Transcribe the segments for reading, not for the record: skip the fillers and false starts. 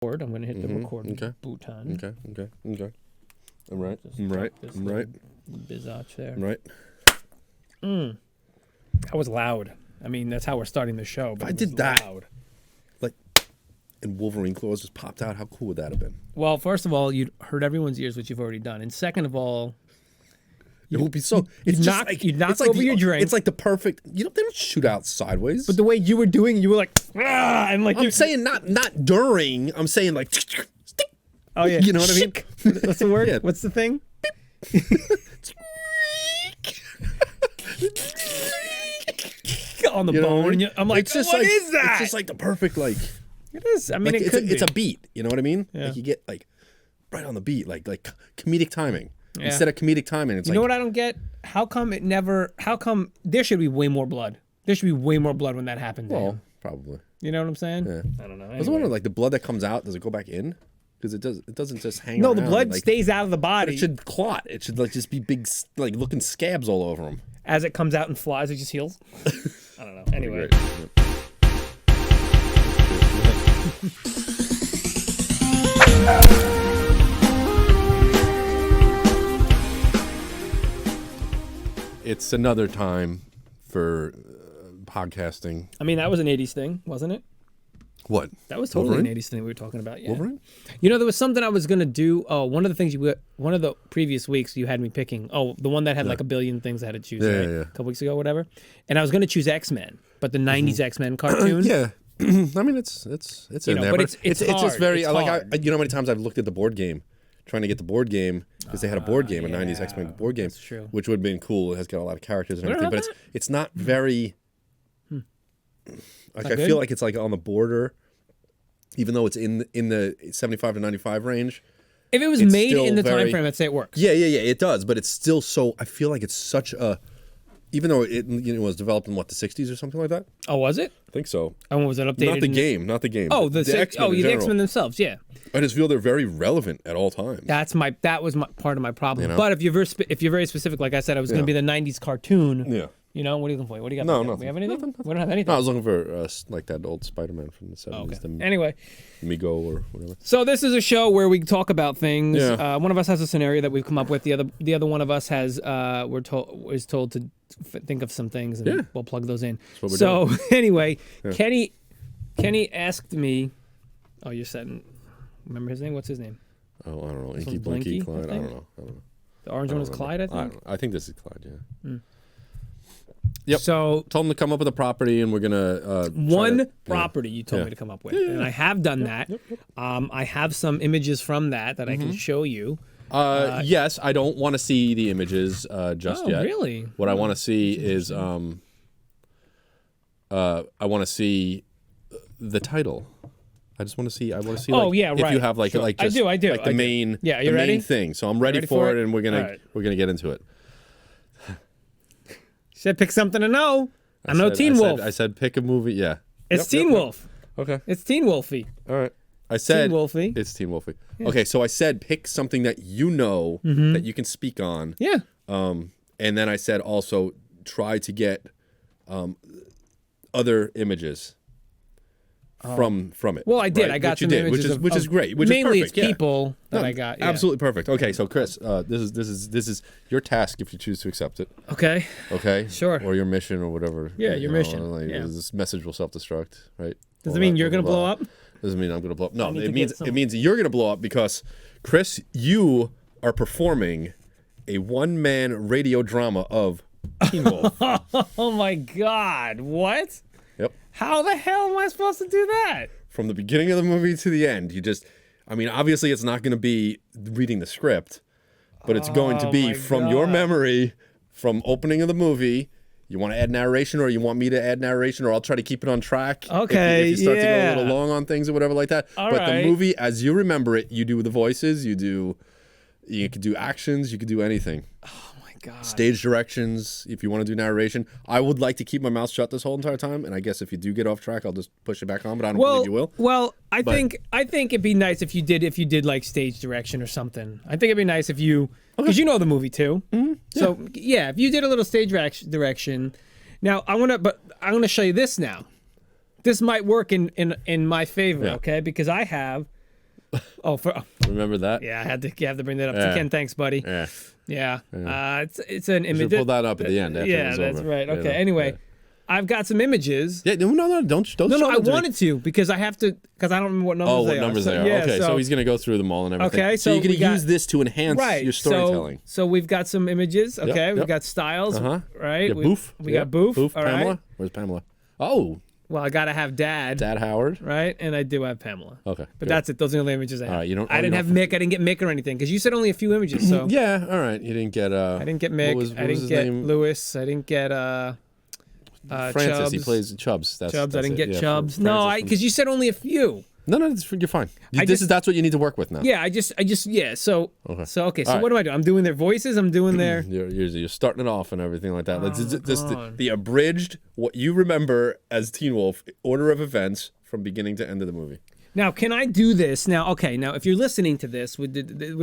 I'm going to hit the record button. Okay. I'm right. Bizotch there. I'm right. That was loud. I mean, that's how we're starting the show. But I did that. Loud. Like, and Wolverine claws just popped out. How cool would that have been? Well, first of all, you'd hurt everyone's ears, which you've already done. And second of all, it would be so. You'd knock over your drink. It's like the perfect. They don't shoot out sideways. But the way you were doing, you were like, and like. I'm saying not during. I'm saying like. Oh yeah. You know what I mean? What's the word? Yeah. What's the thing? On the bone. I mean? I'm like, what is that? It's just like the perfect like. It is. I mean, like, it's a beat. You know what I mean? Yeah. Like you get like right on the beat, like comedic timing. Yeah. Instead of comedic timing, it's you know what I don't get? How come there should be way more blood? There should be way more blood when that happened. Well, probably. You know what I'm saying? Yeah. I don't know. Anyway. I was wondering, like the blood that comes out, does it go back in? Because it doesn't just hang. No, around. the blood stays out of the body. It should clot. It should like just be big, like looking scabs all over them. As it comes out and flies, it just heals. I don't know. Anyway. It's another time for podcasting. I mean, that was an 80s thing, wasn't it? What? That was totally Wolverine? an 80s thing we were talking about. Yeah. Wolverine? You know, there was something I was going to do. Oh, one of the previous weeks you had me picking. Oh, the one that had like a billion things I had to choose, right? Yeah. A couple weeks ago, whatever. And I was going to choose X-Men, but the 90s X-Men cartoon. Yeah. I mean, it's in there, but it's hard. just very It's like hard. you know how many times I've looked at the board game, trying to get the board game because they had a board game, a 90s X-Men board game, that's true. which would have been cool. It has got a lot of characters and everything, What but it's not very. Like I feel like it's like on the border, even though it's in the 75 to 95 range. If it was made in the time frame, I'd say it works. Yeah, it does, but it's still so. I feel like it's such a. Even though it was developed in the 60s or something like that. Oh, was it? I think so. And was it updated? Not the game. Oh, the X-Men. The X-Men themselves. Yeah. I just feel they're very relevant at all times. That was part of my problem. You know? But if you're very specific, like I said, I was going to be the 90s cartoon. Yeah. You know, what are you looking for? What do you got? No, Do nothing. we have anything? Nothing. We don't have anything. No, I was looking for like that old Spider-Man from the 70s. Oh, okay. The Anyway. Migo or whatever. So this is a show where we talk about things. Yeah. One of us has a scenario that we've come up with. The other one of us has is told to think of some things, and we'll plug those in. That's what we're doing. Anyway, Kenny asked me. Oh, you're setting. Remember his name? What's his name? Oh, I don't know. This Inky one's Blinky Blinky, Clyde. I I don't know. The orange one was Clyde, I think. I think this is Clyde. Yeah. Yep. So told him to come up with a property, and we're gonna property you told me to come up with, and I have done that. Yep. I have some images from that I can show you. Yes, I don't want to see the images just yet. Really? What I want to see is I want to see the title. I just want to see. If you have like like just, I do. Like the main ready? main thing. So I'm ready for it, and we're gonna get into it. You said pick something to know. I know Teen Wolf. I said pick a movie. Yeah. It's Teen Wolf. Okay. It's Teen Wolfie. All right. I said Teen Wolfie. It's Teen Wolfie. Yeah. Okay, so I said pick something that you know that you can speak on. Yeah. And then I said also try to get other images from it. Well, I did. Right? I got some images which is great. Which mainly is perfect. It's people that I got. Yeah. Absolutely perfect. Okay, so Kris, this is your task if you choose to accept it. Okay. Okay. Sure. Or your mission or whatever. Yeah, your mission. Like, yeah. This message will self-destruct, right? Does it mean you're gonna blow up? Doesn't mean I'm gonna blow up. No, it means you're gonna blow up because Kris, you are performing a one-man radio drama of Teen Wolf. Oh my God! What? Yep. How the hell am I supposed to do that? From the beginning of the movie to the end, obviously it's not going to be reading the script, but it's going to be from your memory, from opening of the movie. You want to add narration, or you want me to add narration, or I'll try to keep it on track. Okay, if you start to go a little long on things or whatever like that. All but right. the movie, as you remember it, you do the voices, you could do actions, you could do anything. God. Stage directions, if you want to do narration. I would like to keep my mouth shut this whole entire time, and I guess if you do get off track, I'll just push it back on, but I don't believe you will. Well, I think it'd be nice if you did like stage direction or something. I think it'd be nice if you, because you know the movie too. Mm-hmm. So yeah, if you did a little stage direction. Now I'm gonna show you this now. This might work in my favor, okay? Because I have Oh, Remember that? yeah, you have to bring that up. To Ken, thanks, buddy. Yeah. Yeah. It's an You image. should pull that up at the end. After it Yeah, was that's over. right. You Okay. know? Anyway, Yeah. I've got some images. Yeah, no, don't show No, I them to me. wanted to because I have to because I don't remember what numbers Oh, they what are. numbers So, they are. yeah, Okay, so he's gonna go through them all and everything. Okay, so so you're gonna we got- use this to enhance right. your storytelling. So we've got some images. Okay, yep. we've got styles. Right. Yeah, Boof. We got Boof. Boof. All Pamela. right. Where's Pamela? Oh, Well, I gotta have Dad. Dad Howard. Right, and I do have Pamela. Okay, But good. that's it. Those are the only images I have. All right, you don't- I oh, didn't you have don't- Mick. I didn't get Mick or anything because you said only a few images. So Yeah, all right. You didn't get. I didn't get Mick. What was I didn't his get name? Lewis. I didn't get Francis. Chubbs. He plays Chubbs. That's Chubbs. I didn't it. get Yeah, Chubbs. Francis No, from- because you said only a few. No, you're fine. That's what you need to work with now. Yeah, I just yeah. So Okay. So okay. So All right. what do I do? I'm doing their voices. I'm doing their. You're starting it off and everything like that. Just God. the abridged, what you remember as Teen Wolf order of events from beginning to end of the movie. Now, can I do this now? Okay, now if you're listening to this, we're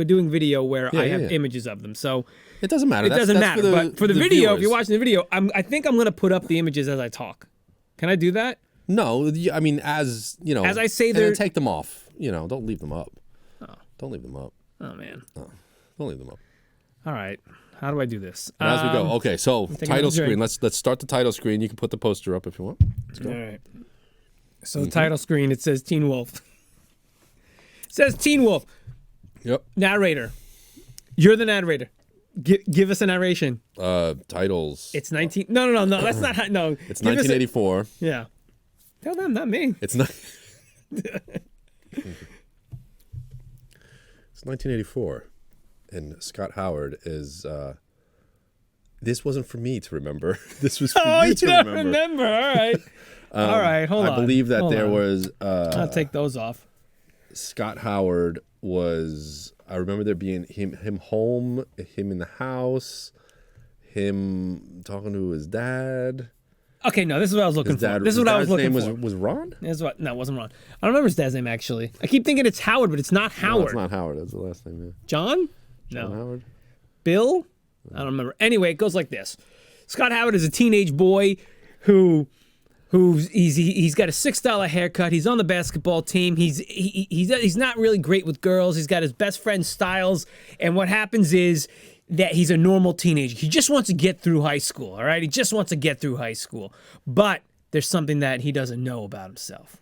doing video where I have yeah. images of them. So It doesn't matter. it doesn't matter. But for the video, if viewers. you're watching the video, I think I'm gonna put up the images as I talk. Can I do that? No, I mean, as you know, As I say, and then they're- take them off. Don't leave them up. Don't leave them up. Oh man. Don't leave them up. All right. How do I do this? And as we go, okay. So another title drink. screen. Let's start the title screen. You can put the poster up if you want. Let's go. All right. So the title screen, it says Teen Wolf. It says Teen Wolf. Yep. Narrator. You're the narrator. Give us a narration. Titles. It's 19. No. That's not how. No. It's Give us a- 1984. Yeah. Tell them, not me. It's not. It's 1984, and Scott Howard is. This wasn't for me to remember. This was for Oh, you you to don't remember. remember. All right. All right. Hold on. I believe that Hold there on. was. I'll take those off. Scott Howard was. I remember there being him home, him in the house, him talking to his dad. Okay, no, this is what I was looking His dad. for. This is what I was his looking name for. was Ron. This is what? No, it wasn't Ron. I don't remember his dad's name actually. I keep thinking it's Howard, but it's not No, Howard. it's not Howard. That's the last name. Yeah. John? Ron No. Howard. Bill? I don't remember. Anyway, it goes like this. Scott Howard is a teenage boy he's got a $6 haircut. He's on the basketball team. He's not really great with girls. He's got his best friend Styles, and what happens is that he's a normal teenager. He just wants to get through high school, all right? He just wants to get through high school. But there's something that he doesn't know about himself.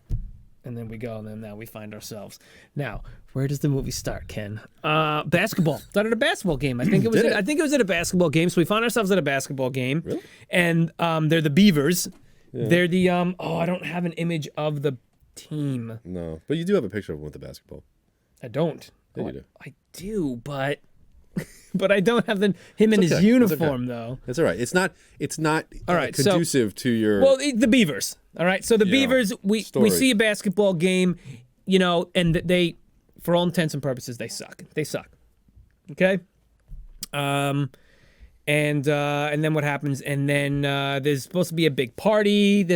And then we go, and then now we find ourselves. Now, where does the movie start, Ken? Basketball. Started at a basketball game. I think it was. I think it was at a basketball game. So we found ourselves at a basketball game. Really? And they're the Beavers. Yeah. They're the I don't have an image of the team. No, but you do have a picture of him with the basketball. I don't. Yeah, you do. I do, but I don't have him in his okay. uniform though. That's all right. It's not All right, conducive to your. Well, the Beavers. All right. So the Beavers, we see a basketball game, and they, for all intents and purposes, they suck. They suck. Okay. And then what happens? And then there's supposed to be a big party.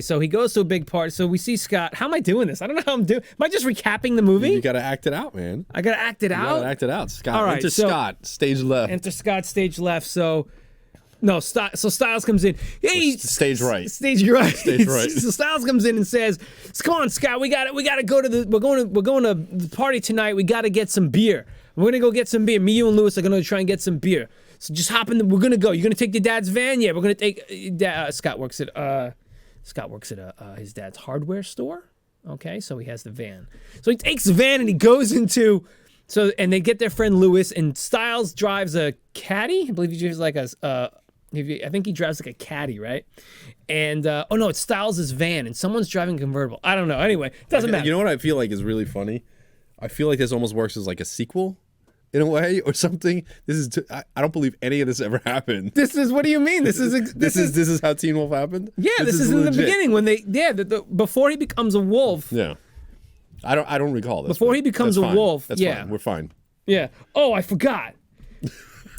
So he goes to a big party. So we see Scott. How am I doing this? I don't know how I'm doing. Am I just recapping the movie? You got to act it out, man. I gotta act it out. You got to act it out. Scott. All right, Enter so- Scott. Stage left. Enter Scott, stage left. So, no, so Styles comes in. Hey, Stage right. Stage right. Stage right. So Styles comes in and says, "Come on, Scott. We got to go to the. We're going to the party tonight. We got to get some beer. We're gonna go get some beer. Me, you, and Lewis are gonna try and get some beer. So just hop in. We're gonna go. You're gonna take your dad's van. Yeah, we're gonna take. Scott works at his dad's hardware store. Okay, so he has the van. So he takes the van and he goes into. So and they get their friend Lewis, and Styles drives a caddy. I believe he drives like I think he drives like a caddy, right? And oh no, it's Styles' van, and someone's driving a convertible. I don't know. Anyway, doesn't matter. You know what I feel like is really funny? I feel like this almost works as like a sequel, in a way, or something. This is. I don't believe any of this ever happened. This is. What do you mean? This is how Teen Wolf happened. Yeah, this is in the legit. beginning when they. Yeah, before he becomes a wolf. Yeah, I don't recall this. Before he becomes That's a fine. wolf, That's yeah. fine. We're fine. Yeah. Oh, I forgot.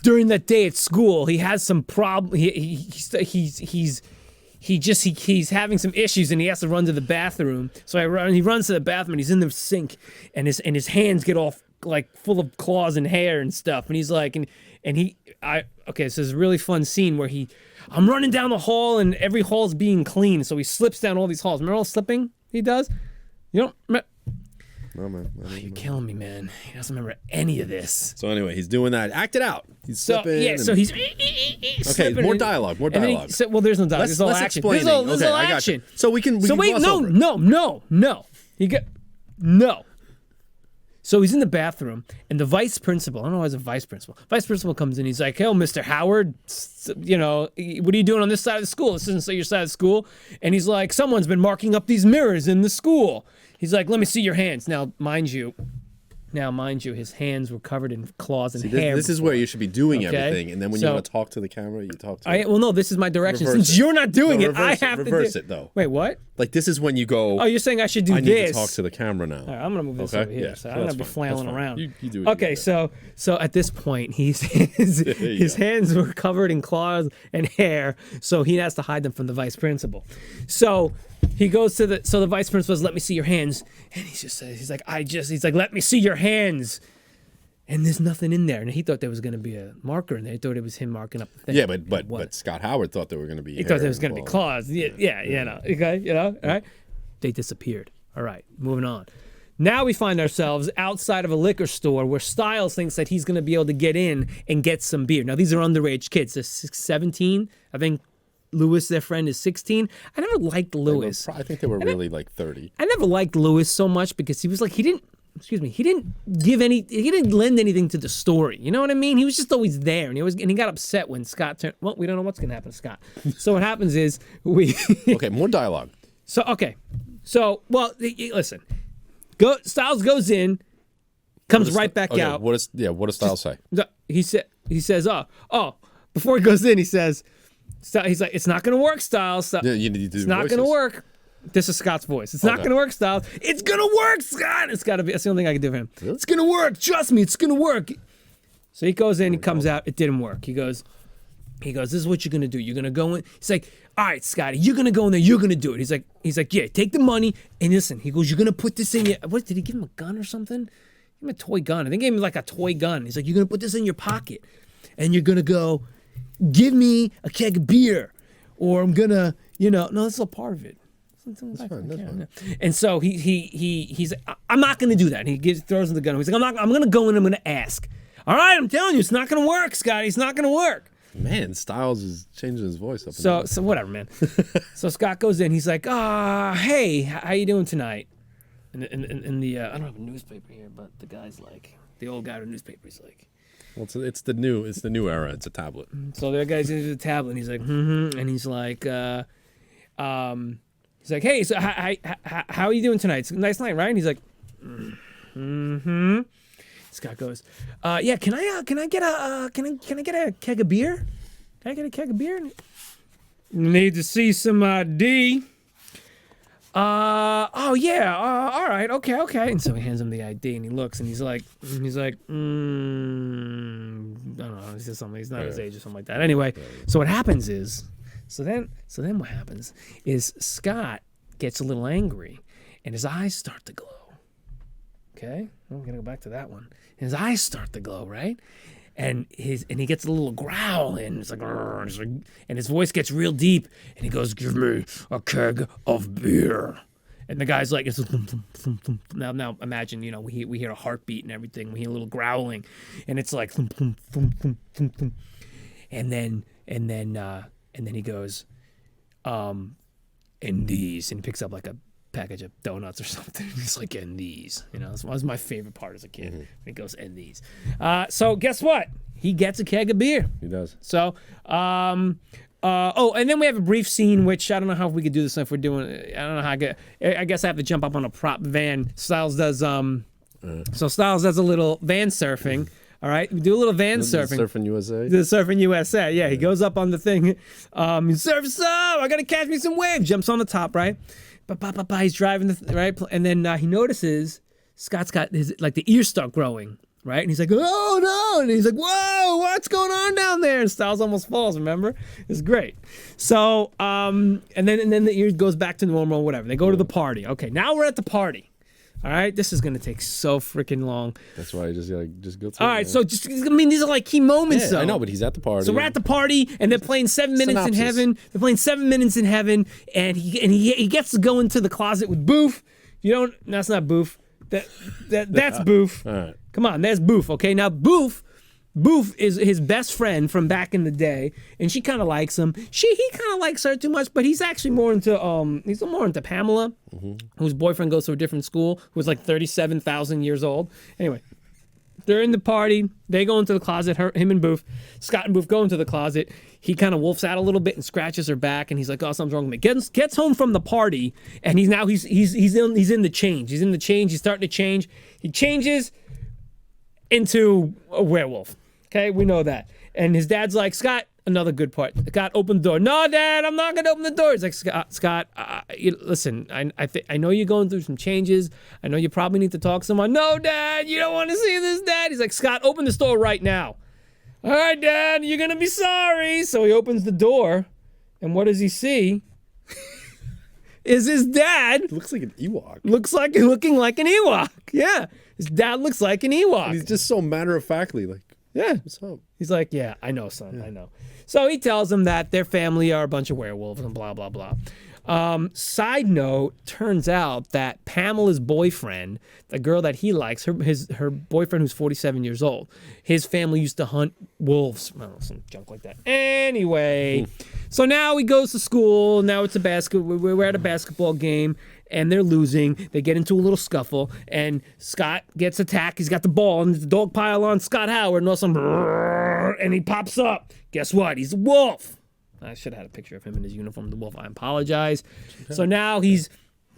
During that day at school, he has some problem. He's having some issues and he has to run to the bathroom. So he runs to the bathroom and he's in the sink and his hands get all like full of claws and hair and stuff. And he's like, okay, so it's a really fun scene where I'm running down the hall and every hall's being clean. So he slips down all these halls. Remember all the slipping he does? You don't remember? No, man. You're killing me, man. He doesn't remember any of this. So anyway, he's doing that. Act it out. He's slipping. Yeah, so he's okay. More dialogue. More dialogue. Well, there's no dialogue. There's all action. There's all action. So we can. So wait, no. No. So he's in the bathroom, and the vice principal, I don't know why it's a vice principal. Vice principal comes in, he's like, hey, Mr. Howard, you know, what are you doing on this side of the school? This isn't your side of the school. And he's like, someone's been marking up these mirrors in the school. He's like, let me see your hands. Now, mind you, his hands were covered in claws and hair. This is where you should be doing everything, and then when you want to talk to the camera, you talk to it. Well, no, this is my direction. Since you're not doing it, I have to reverse it, though. Wait, what? Like, this is when you go, oh, you're saying I should do this. I need to talk to the camera now. All right, I'm going to move this over here. Yeah, so I'm going to be flailing around. You do it. Okay, so at this point, his hands were covered in claws and hair, so he has to hide them from the vice principal. So he goes to the vice principal says, let me see your hands. And he's like, let me see your hands. And there's nothing in there. And he thought there was going to be a marker in there. He thought it was him marking up the thing. Yeah, but Scott Howard thought there were going to be He thought there was going to be claws. Yeah, you know. Okay, you know, all right. They disappeared. All right, moving on. Now we find ourselves outside of a liquor store where Styles thinks that he's going to be able to get in and get some beer. Now, these are underage kids. They're 17. I think Lewis, their friend, is 16. I never liked Lewis. I think they were really like 30. I never liked Lewis so much because he was like, he didn't lend anything to the story. You know what I mean? He was just always there, and he got upset when Scott turned. Well, we don't know what's gonna happen to Scott. So what happens is okay, more dialogue. So listen. Styles goes in, comes right back out. What does Styles say? He says, before he goes in, he says, he's like, it's not gonna work, Styles. Yeah, you need to do it's not voices. gonna work. This is Scott's voice. It's not going to work, Styles. It's going to work, Scott. It's got to be. That's the only thing I can do for him. Really? It's going to work. Trust me, it's going to work. So he goes in, he comes out. It didn't work. He goes, this is what you're going to do. You're going to go in. He's like, all right, Scotty, you're going to go in there. You're going to do it. He's like, yeah, take the money. And listen, he goes, you're going to put this in your, what, did he give him a gun or something? Give him a toy gun. I think he gave him like a toy gun. He's like, you're going to put this in your pocket. And you're going to go, give me a keg of beer. Or I'm going to, no, that's a part of it. That's fine. And so he's like, I'm not going to do that. And he throws in the gun. He's like, I'm going to go in and I'm going to ask. All right, I'm telling you, it's not going to work, Scotty. It's not going to work. Man, Styles is changing his voice up. So whatever, man. So Scott goes in. He's like, hey, how you doing tonight? And the I don't have a newspaper here, but the guy's like, the old guy with the newspaper. He's like, well, it's the new era. It's a tablet. So the guy's into the tablet. And he's like, and he's like, he's like, hey, so how are you doing tonight? It's a nice night, right? And he's like, Scott goes, yeah, can I get a keg of beer? Can I get a keg of beer? Need to see some ID. Oh yeah, all right, okay. And so he hands him the ID, and he looks, and he's like, I don't know, he says something. He's not his age or something like that. Anyway, so what happens is. So then what happens is Scott gets a little angry and his eyes start to glow. Okay? We're going to go back to that one. His eyes start to glow, right? And he gets a little growl in. It's like, and his voice gets real deep and he goes, give me a keg of beer. And the guy's like, it's now imagine, we hear a heartbeat and everything. We hear a little growling and it's like, and then he goes, and these, and he picks up like a package of donuts or something. He's like, and these, that was my favorite part as a kid. Mm-hmm. He goes, and these. So guess what? He gets a keg of beer. He does. So, and then we have a brief scene, which I don't know how we could do this if we're doing. I don't know how I guess I have to jump up on a prop van. Styles does. So Styles does a little van surfing. All right, we do a little van surfing. Surfing USA? The Surfing USA, yeah. He goes up on the thing. He surfs up. I got to catch me some waves. Jumps on the top, right? He's driving, right? And then he notices Scott's got the ears start growing, right? And he's like, oh, no. And he's like, whoa, what's going on down there? And Styles almost falls, remember? It's great. So, and then the ear goes back to normal, whatever. They go to the party. Okay, now we're at the party. All right, this is gonna take so freaking long. That's why I just go through. All right, so these are like key moments. Yeah, I know, but he's at the party. So we're at the party, and they're playing 7 Minutes in Heaven. They're playing 7 Minutes in Heaven, and he gets to go into the closet with Boof. That's not Boof. That's Boof. All right. Come on, there's Boof. Okay, now Boof is his best friend from back in the day, and she kind of likes him. He kind of likes her too much, but he's actually more into Pamela, whose boyfriend goes to a different school, who's like 37,000 years old. Anyway, they're in the party. They go into the closet. Him and Boof, Scott and Boof go into the closet. He kind of wolfs out a little bit and scratches her back, and he's like, "Oh, something's wrong with me." Gets home from the party, and he's in the change. He's in the change. He's starting to change. He changes into a werewolf. Okay, we know that. And his dad's like, "Scott," another good part. Scott, open the door. "No, Dad, I'm not gonna open the door." He's like, Scott, listen, I know you're going through some changes. I know you probably need to talk to someone. "No, Dad, you don't want to see this, Dad." He's like, "Scott, open this door right now." "All right, Dad, you're gonna be sorry." So he opens the door, and what does he see? Is his dad. It looks like an Ewok. Looking like an Ewok. Yeah, his dad looks like an Ewok. And he's just so matter-of-factly like, yeah. "What's up?" He's like, "Yeah, I know, son. I know." So he tells him that their family are a bunch of werewolves and blah, blah, blah. Side note, turns out that Pamela's boyfriend, the girl that he likes, her boyfriend who's 47 years old, his family used to hunt wolves. I don't know, some junk like that. Anyway, so now he goes to school. Now it's we're at a basketball game, and they're losing. They get into a little scuffle, and Scott gets attacked. He's got the ball, and the dog pile on Scott Howard, and all of a sudden, and he pops up. Guess what? He's a wolf. I should have had a picture of him in his uniform, the wolf. I apologize. So now he's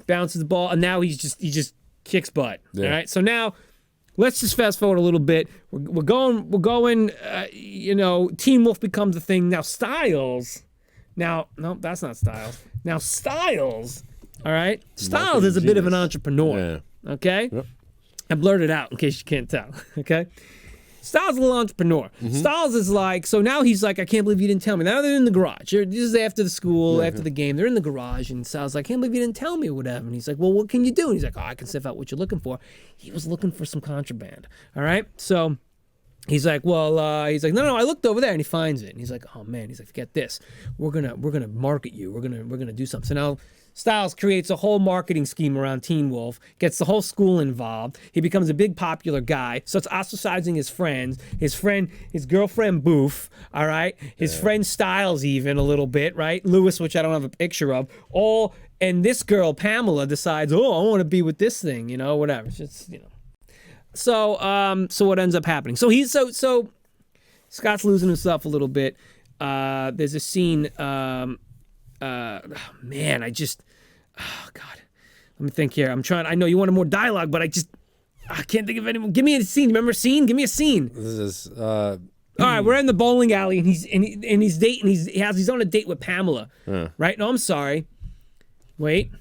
bounces the ball, and now he just kicks butt. Yeah. All right. So now let's just fast forward a little bit. We're going. Teen Wolf becomes a thing now. Styles. Now, no, that's not Styles. Now Styles. All right. Styles is a bit of an entrepreneur. Yeah. Okay. Yep. I blurted it out in case you can't tell. Okay. Styles is a little entrepreneur. Styles is like, so now he's like, "I can't believe you didn't tell me." Now they're in the garage. This is after the school, after the game. They're in the garage, and Styles is like, "I can't believe you didn't tell me," or whatever. And he's like, "Well, what can you do?" And he's like, "Oh, I can sniff out what you're looking for." He was looking for some contraband. All right. So he's like, "Well," no, I looked over there, and he finds it. And he's like, "Oh man," he's like, "Forget this. We're gonna market you. We're gonna do something." So now Styles creates a whole marketing scheme around Teen Wolf, gets the whole school involved. He becomes a big popular guy, starts ostracizing his friends, his girlfriend Boof, all right? His friend Styles even a little bit, right? Lewis, which I don't have a picture of. And this girl, Pamela, decides, "Oh, I want to be with this thing," whatever. It's just, So what ends up happening? So Scott's losing himself a little bit. There's a scene, God. Let me think here. I know you wanted more dialogue, but I can't think of anyone. Give me a scene. Remember a scene? Give me a scene. This is all right, we're in the bowling alley, and he's dating. He's on a date with Pamela. Right? No, I'm sorry. Wait.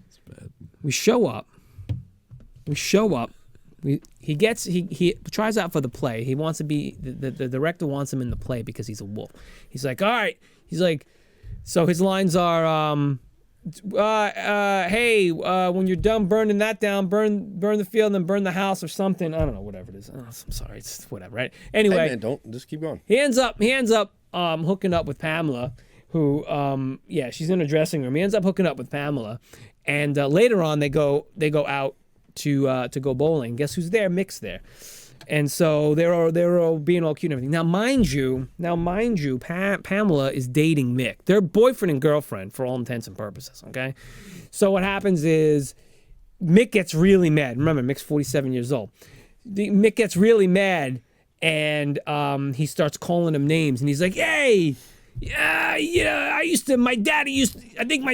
It's bad. We show up. He tries out for the play. He wants to be the director wants him in the play because he's a wolf. He's like, "All right." He's like, so his lines are, "Hey, when you're done burning that down, burn the field and then burn the house," or something. I don't know, whatever it is. Oh, I'm sorry, it's whatever, right? Anyway, hey man, don't just keep going. He ends up hooking up with Pamela, who she's in a dressing room. He ends up hooking up with Pamela, and later on they go out to go bowling. Guess who's there? Mick's there. And so they're all being all cute and everything. Now, mind you, Pamela is dating Mick. They're boyfriend and girlfriend for all intents and purposes, okay? So what happens is Mick gets really mad. Remember, Mick's 47 years old. Mick gets really mad, and he starts calling him names. And he's like, "Hey, yeah, I think my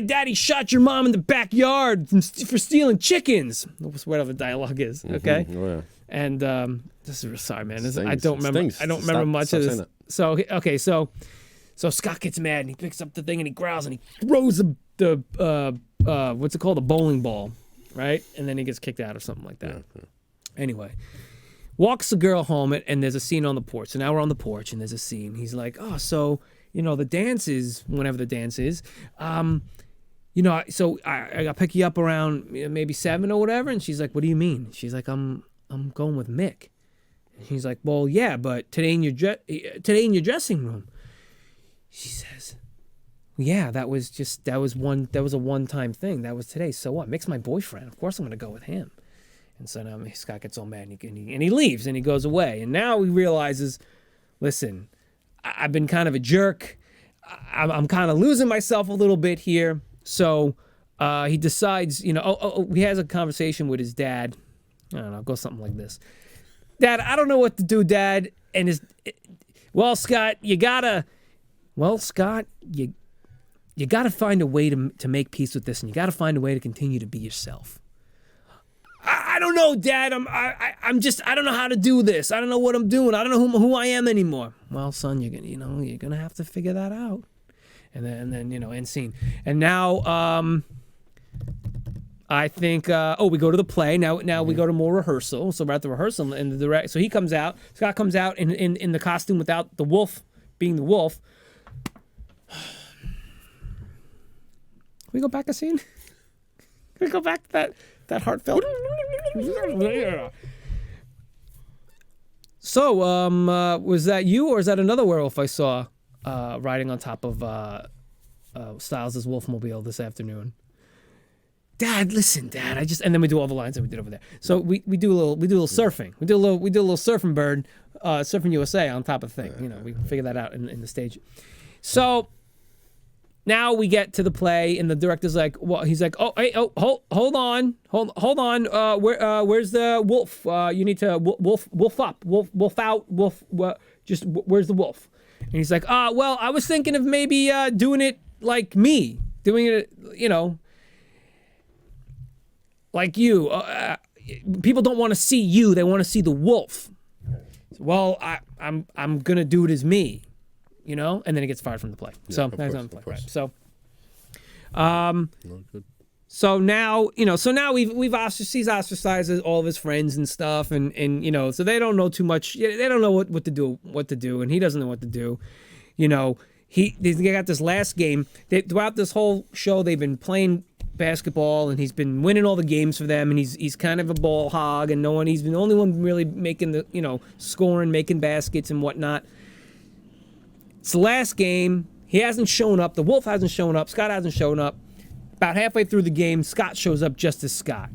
daddy shot your mom in the backyard for stealing chickens." Whatever the dialogue is, okay? Oh, yeah. And this is sorry, man. I Stings. don't remember. Stings. I don't remember much Stop of this. So okay, so Scott gets mad and he picks up the thing and he growls and he throws the what's it called, the bowling ball, right? And then he gets kicked out or something like that. Yeah. Anyway, walks the girl home and there's a scene on the porch. So now we're on the porch and there's a scene. He's like, "Oh, so the dance is whenever the dance is. So I pick you up around maybe 7 or whatever." And she's like, "What do you mean?" She's like, I'm going with Mick." And he's like, "Well, yeah, but today in your dressing room." She says, yeah, that was a one-time thing. That was today. So what? Mick's my boyfriend. Of course I'm going to go with him. And so now Scott gets all mad and he leaves and he goes away. And now he realizes, listen, I've been kind of a jerk. I'm kind of losing myself a little bit here. So he decides, he has a conversation with his dad. I don't know, go something like this. Dad, I don't know what to do, Dad. And Scott, you gotta find a way to make peace with this, and you gotta find a way to continue to be yourself. I don't know, Dad. I don't know how to do this. I don't know what I'm doing. I don't know who I am anymore. Well, son, you're gonna have to figure that out. And then end scene. And now I think we go to the play. Now we go to more rehearsal. So we're at the rehearsal and so he comes out. Scott comes out in the costume without the wolf being the wolf. Can we go back a scene? Can we go back to that heartfelt? So, was that you or is that another werewolf I saw riding on top of Styles' Wolfmobile this afternoon? Dad, listen, Dad. And then we do all the lines that we did over there. So we do a little surfing. We do a little surfing bird, Surfing USA on top of the thing. We figure that out in the stage. So now we get to the play, and the director's like, "Well," he's like, "Oh, hey, hold on. Where's the wolf? You need to wolf up, wolf out, just where's the wolf?" And he's like, well, I was thinking of maybe doing it like me, doing it, like you. People don't want to see you; they want to see the wolf. Well, I'm gonna do it as me. And then he gets fired from the play. Yeah, so that's on the play. Right. So, good. So now, we've ostracized all of his friends and stuff, and so they don't know too much. They don't know what to do, and he doesn't know what to do. They got this last game. Throughout this whole show, they've been playing basketball, and he's been winning all the games for them, and he's kind of a ball hog, and he's been the only one really making the scoring, making baskets and whatnot. It's the last game. He hasn't shown up. The wolf hasn't shown up. Scott hasn't shown up. About halfway through the game, Scott shows up just as Scott.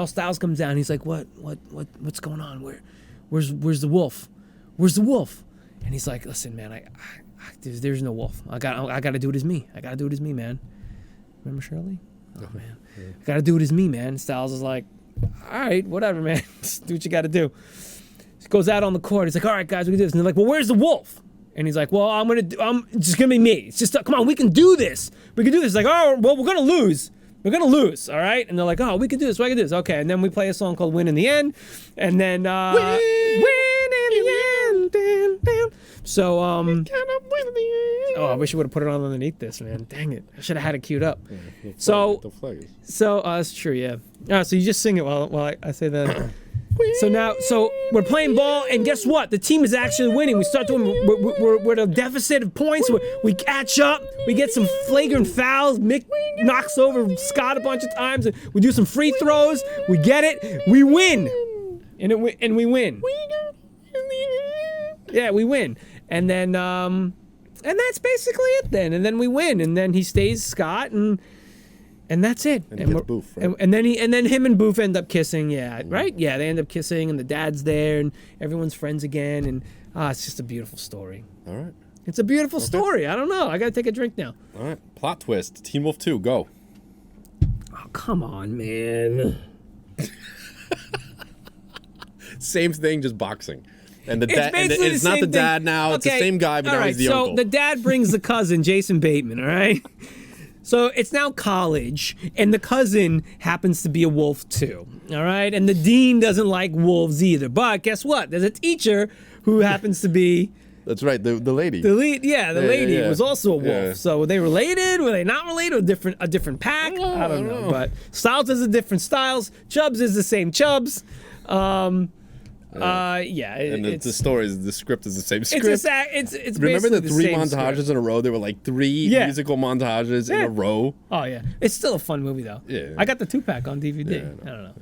Styles comes down. He's like, what's going on? Where's the wolf? Where's the wolf? And he's like, listen, man, there's no wolf. I gotta do it as me. I gotta do it as me, man. Remember Shirley? Oh man, I gotta do it as me, man. Styles is like, all right, whatever, man. Just do what you gotta do. He goes out on the court. He's like, all right, guys, we can do this. And they're like, well, where's the wolf? And he's like, well, I'm just gonna be me. It's just, come on, we can do this. We can do this. Like, oh, well, we're gonna lose. We're gonna lose, all right? And they're like, oh, we can do this. We can do this. Okay, and then we play a song called "Win in the End," and then win in the end. Damn, damn. So oh, I wish you would have put it on underneath this, man. Dang it, I should have had it queued up. Yeah, so that's true, yeah. So you just sing it while I say that. So we're playing ball, and guess what? The team is actually winning. We start doing. We're at a deficit of points. We catch up. We get some flagrant fouls. Mick knocks over Scott a bunch of times. We do some free throws. We get it. We win, and we win. Yeah, we win, and then and that's basically it. Then and then we win, and then he stays Scott and that's it. And he gets Boof, right? and then him and Boof end up kissing. Yeah, right. Yeah, they end up kissing, and the dad's there, and everyone's friends again, and it's just a beautiful story. All right. It's a beautiful story. I don't know. I gotta take a drink now. All right. Plot twist. Teen Wolf 2. Go. Oh, come on, man. Same thing, just boxing. And the dad. It's not the dad thing. now. Okay. It's the same guy, but now he's the uncle. So the dad brings the cousin, Jason Bateman. All right. So it's now college, and the cousin happens to be a wolf too, all right? And the dean doesn't like wolves either. But guess what? There's a teacher who happens to be... That's right, the lady. The lady was also a wolf. Yeah. So were they related? Were they not related? A different pack? I don't know. But Styles is a different Styles. Chubbs is the same Chubbs. The story is the script is the same script. It's remember the three same montages script. in a row? There were like three musical montages in a row. Oh yeah, it's still a fun movie though. Yeah, I got the 2-pack on DVD. Yeah, I don't know.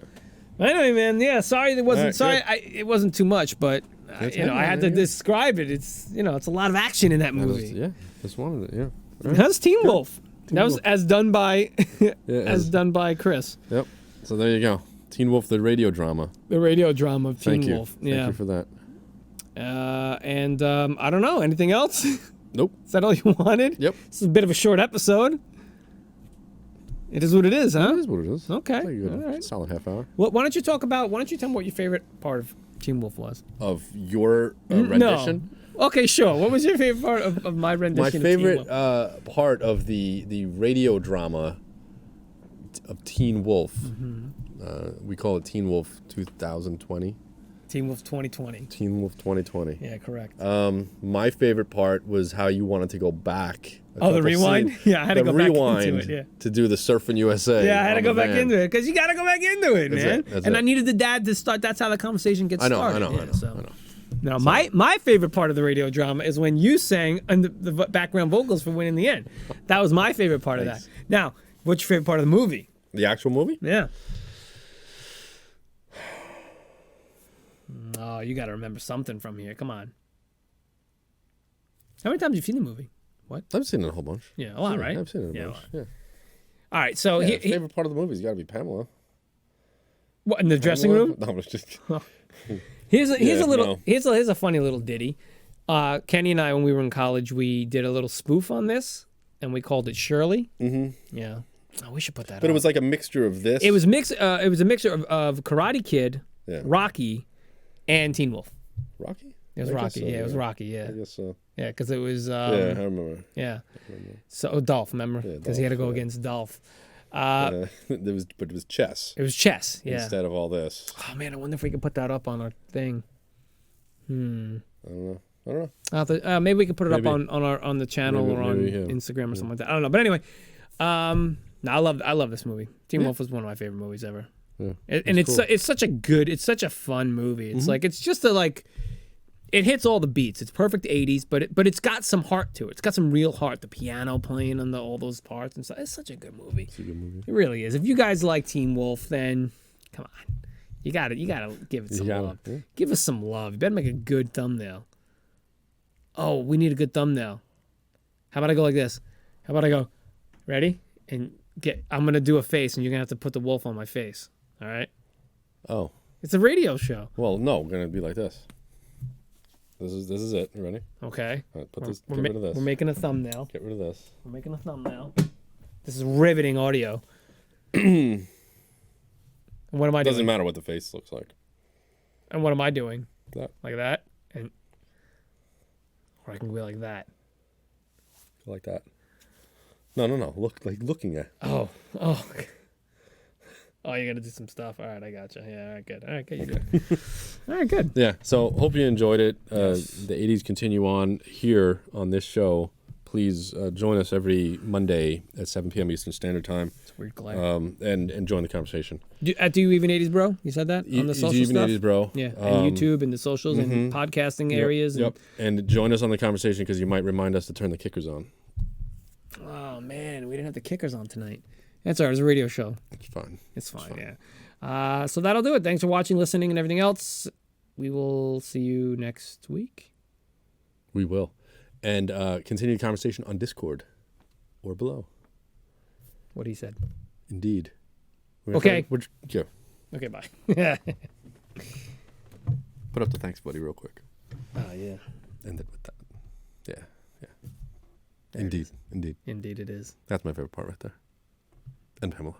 Yeah. Anyway, man, sorry it wasn't. It wasn't too much, but I had to describe it. It's it's a lot of action in that movie. Just wanted it. Yeah. That's Teen Wolf. That was Wolf. as done by Yeah, as done by Kris. Yep. So there you go. Teen Wolf, the radio drama. The radio drama of Thank Teen you. Wolf. Thank you for that. And I don't know. Anything else? Nope. Is that all you wanted? Yep. This is a bit of a short episode. It is what it is, huh? That is what it is. Okay. It's like a good, All right. solid half hour. Why don't you tell me what your favorite part of Teen Wolf was? Of your rendition? No. Okay, sure. What was your favorite part of my rendition My of Teen favorite Wolf? part of the radio drama of Teen Wolf, we call it Teen Wolf 2020. Teen Wolf 2020. Teen Wolf 2020. Yeah, correct. My favorite part was how you wanted to go back. The rewind? Yeah, I had to go back into it, yeah. To do the Surfing USA. Yeah, I had to on go the back van. into it because you got to go back into it, man. That's and it. I needed the dad to start. That's how the conversation gets started. I know. Now, my favorite part of the radio drama is when you sang and the background vocals for Winning the End. That was my favorite part of that. Now, what's your favorite part of the movie? The actual movie? Yeah. Oh, you got to remember something from here. Come on. How many times have you seen the movie? What? I've seen it a whole bunch. Yeah, a lot, right? I've seen it a bunch. Yeah. All right, so Yeah, favorite part of the movie's got to be Pamela. what, in the dressing room? No, it's just. Here's a funny little ditty. Kenny and I, when we were in college, we did a little spoof on this, and we called it Shirley. Mm-hmm. Yeah. Oh, we should put that. But it was like a mixture of this. It was It was a mixture of Karate Kid, Yeah. Rocky, and Teen Wolf. Rocky. It was I guess Rocky. so, Yeah, it was Rocky. Yeah. I guess so. Yeah, because it was. Yeah, I remember. Yeah. So Dolph, remember? Because he had to go against Dolph. But it was chess It was chess. Yeah. instead of all this. Oh man, I wonder if we could put that up on our thing. I don't know. I'll have to, maybe we could put it Maybe. up on the channel or on Instagram or something like that. I don't know, but anyway, no, I love this movie. Teen Wolf was one of my favorite movies ever. Yeah, And it's cool. it's such a fun movie. It's like it's just it hits all the beats. It's perfect 80s, but it's got some heart to it. It's got some real heart. The piano playing on all those parts and stuff. It's such a good movie. It's a good movie. It really is. If you guys like Teen Wolf, then come on, you gotta give it some love. Yeah. Give us some love. You better make a good thumbnail. Oh, we need a good thumbnail. How about I go like this? How about I go, ready? And I'm gonna do a face, and you're gonna have to put the wolf on my face. All right? Oh. It's a radio show. Well, no, we're gonna be like this. This is it. You ready? Okay. All right, get rid of this. We're making a thumbnail. Get rid of this. We're making a thumbnail. This is riveting audio. And what am I doing? Doesn't matter what the face looks like. And what am I doing? That. Like that? Or I can go like that. Like that. No. Looking at. Oh. Oh, you're gonna do some stuff. All right, I gotcha. Yeah, all right, good. All right, good. You do it. All right, good. Yeah. So hope you enjoyed it. The 80s continue on here on this show. Please join us every Monday at 7 p.m. Eastern Standard Time. It's a weird glare. And join the conversation. Do you even 80s, bro? You said that on the social even stuff? 80s, bro. Yeah, and YouTube and the socials and podcasting areas. Yep. And join us on the conversation because you might remind us to turn the kickers on. Oh man, we didn't have the kickers on tonight. That's all right. It's a radio show. It's fine. It's fine. Yeah. So that'll do it. Thanks for watching, listening, and everything else. We will see you next week. We will. And continue the conversation on Discord or below. What he said. Indeed. Okay. Yeah. Okay, bye. Put up the thanks, buddy, real quick. Yeah. End it with that. Yeah. Indeed. Indeed it is. That's my favorite part right there. And Pamela.